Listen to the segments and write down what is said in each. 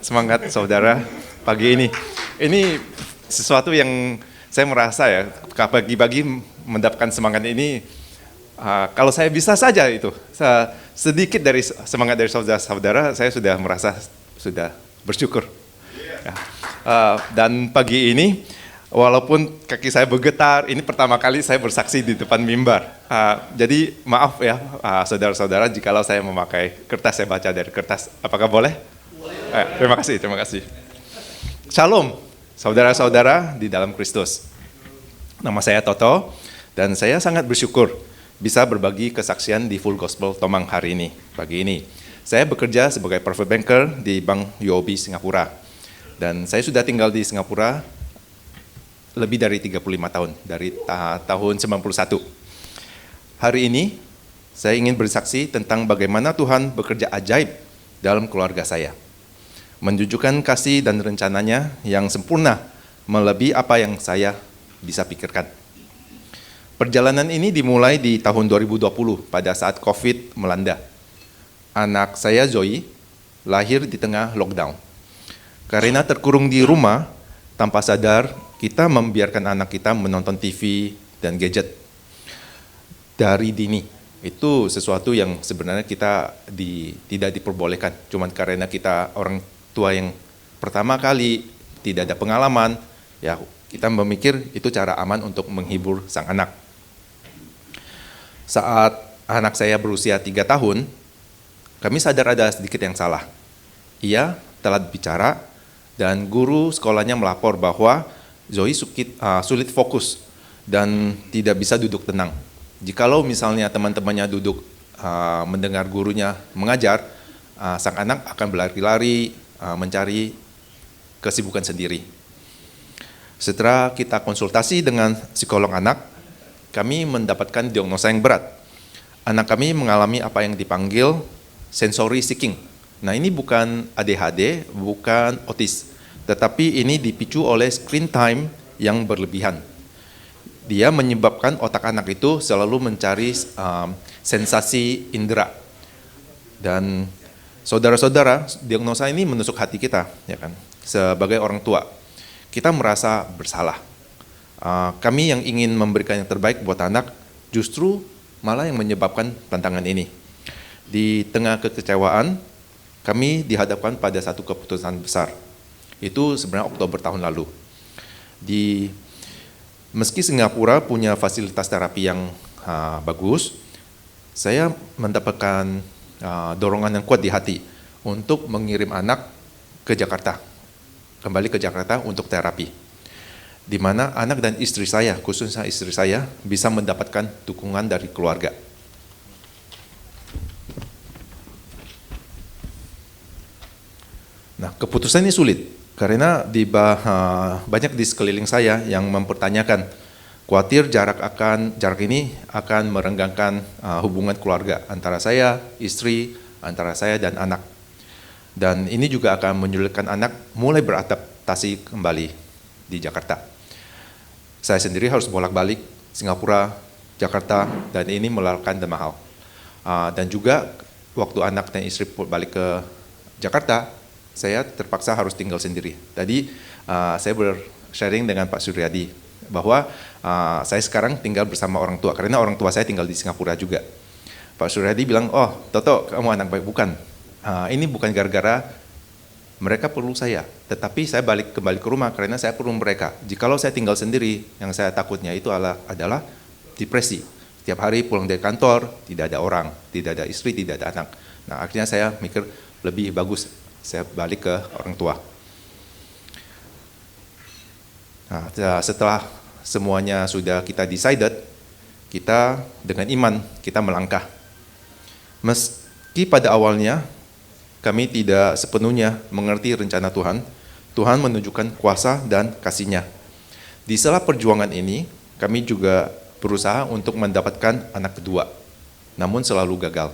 Semangat saudara pagi ini. Ini sesuatu yang saya merasa ya, pagi-pagi mendapatkan semangat ini, kalau saya bisa saja itu, sedikit dari semangat dari saudara-saudara, saya sudah merasa sudah bersyukur. Ya. Dan pagi ini, walaupun kaki saya bergetar, ini pertama kali saya bersaksi di depan mimbar. Jadi maaf ya saudara-saudara, jikalau saya memakai kertas, saya baca dari kertas, apakah boleh? Terima kasih. Shalom, saudara-saudara di dalam Kristus. Nama saya Toto, dan saya sangat bersyukur bisa berbagi kesaksian di Full Gospel Tomang hari ini, pagi ini. Saya bekerja sebagai private banker di Bank UOB Singapura. Dan saya sudah tinggal di Singapura lebih dari 35 tahun, dari tahun 91. Hari ini, saya ingin bersaksi tentang bagaimana Tuhan bekerja ajaib dalam keluarga saya. Menunjukkan kasih dan rencananya yang sempurna melebihi apa yang saya bisa pikirkan. Perjalanan ini dimulai di tahun 2020 pada saat COVID melanda. Anak saya Zoe lahir di tengah lockdown. Karena terkurung di rumah, tanpa sadar kita membiarkan anak kita menonton TV dan gadget dari dini. Itu sesuatu yang sebenarnya kita tidak diperbolehkan, cuman karena kita orang tua yang pertama kali tidak ada pengalaman, ya kita memikir itu cara aman untuk menghibur sang anak. Saat anak saya berusia 3 tahun, kami sadar ada sedikit yang salah. Ia telat bicara dan guru sekolahnya melapor bahwa Zoe sulit fokus dan tidak bisa duduk tenang. Jikalau misalnya teman-temannya duduk mendengar gurunya mengajar, sang anak akan berlari-lari, mencari kesibukan sendiri. Setelah kita konsultasi dengan psikolog anak, kami mendapatkan diagnosa yang berat. Anak kami mengalami apa yang dipanggil sensory seeking. Nah, ini bukan ADHD, bukan autis, tetapi ini dipicu oleh screen time yang berlebihan. Dia menyebabkan otak anak itu selalu mencari sensasi indera. Dan saudara-saudara, diagnosa ini menusuk hati kita, ya kan? Sebagai orang tua, kita merasa bersalah. Kami yang ingin memberikan yang terbaik buat anak, justru malah yang menyebabkan tantangan ini. Di tengah kekecewaan, kami dihadapkan pada satu keputusan besar. Itu sebenarnya Oktober tahun lalu. Meski Singapura punya fasilitas terapi yang bagus, saya mendapatkan dorongan yang kuat di hati untuk mengirim anak ke Jakarta, kembali ke Jakarta untuk terapi, di mana anak dan istri saya, khususnya istri saya, bisa mendapatkan dukungan dari keluarga. Nah, keputusan ini sulit, karena banyak di sekeliling saya yang mempertanyakan, khawatir jarak ini akan merenggangkan hubungan keluarga antara saya, istri, antara saya dan anak. Dan ini juga akan menyulitkan anak mulai beradaptasi kembali di Jakarta. Saya sendiri harus bolak-balik Singapura, Jakarta, dan ini melelahkan dan mahal. Dan juga waktu anak dan istri balik ke Jakarta, saya terpaksa harus tinggal sendiri. Tadi saya bersharing dengan Pak Suryadi bahwa saya sekarang tinggal bersama orang tua, karena orang tua saya tinggal di Singapura juga. Pak Suryadi bilang, oh Toto, kamu anak baik. Bukan, ini bukan gara-gara mereka perlu saya, tetapi saya kembali ke rumah karena saya perlu mereka. Jikalau saya tinggal sendiri, yang saya takutnya itu adalah depresi. Setiap hari pulang dari kantor, tidak ada orang, tidak ada istri, tidak ada anak. Nah, akhirnya saya mikir lebih bagus saya balik ke orang tua. Nah, setelah semuanya sudah kita decided, kita dengan iman kita melangkah. Meski pada awalnya kami tidak sepenuhnya mengerti rencana Tuhan, Tuhan menunjukkan kuasa dan kasih-Nya. Di sela perjuangan ini, kami juga berusaha untuk mendapatkan anak kedua, namun selalu gagal.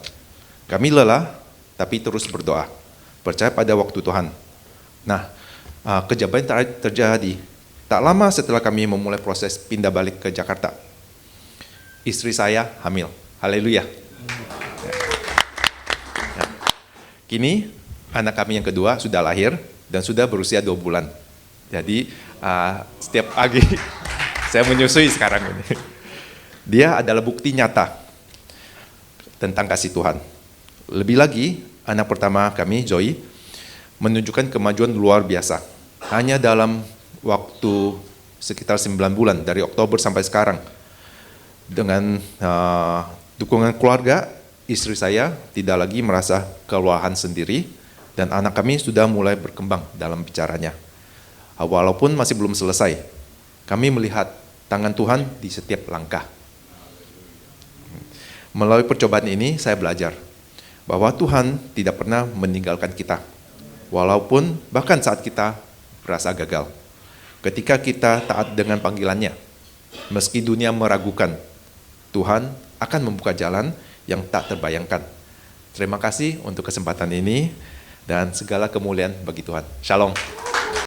Kami lelah, tapi terus berdoa, percaya pada waktu Tuhan. Nah, kejadian terjadi. Tak lama setelah kami memulai proses pindah balik ke Jakarta, istri saya hamil. Haleluya. Kini anak kami yang kedua sudah lahir dan sudah berusia 2 bulan. Jadi setiap pagi saya menyusui sekarang ini. Dia adalah bukti nyata tentang kasih Tuhan. Lebih lagi, anak pertama kami, Joy, menunjukkan kemajuan luar biasa. Hanya dalam waktu sekitar 9 bulan, dari Oktober sampai sekarang. Dengan dukungan keluarga, istri saya tidak lagi merasa kelelahan sendiri, dan anak kami sudah mulai berkembang dalam bicaranya. Walaupun masih belum selesai, kami melihat tangan Tuhan di setiap langkah. Melalui percobaan ini, saya belajar bahwa Tuhan tidak pernah meninggalkan kita. Walaupun bahkan saat kita merasa gagal. Ketika kita taat dengan panggilannya, meski dunia meragukan, Tuhan akan membuka jalan yang tak terbayangkan. Terima kasih untuk kesempatan ini dan segala kemuliaan bagi Tuhan. Shalom.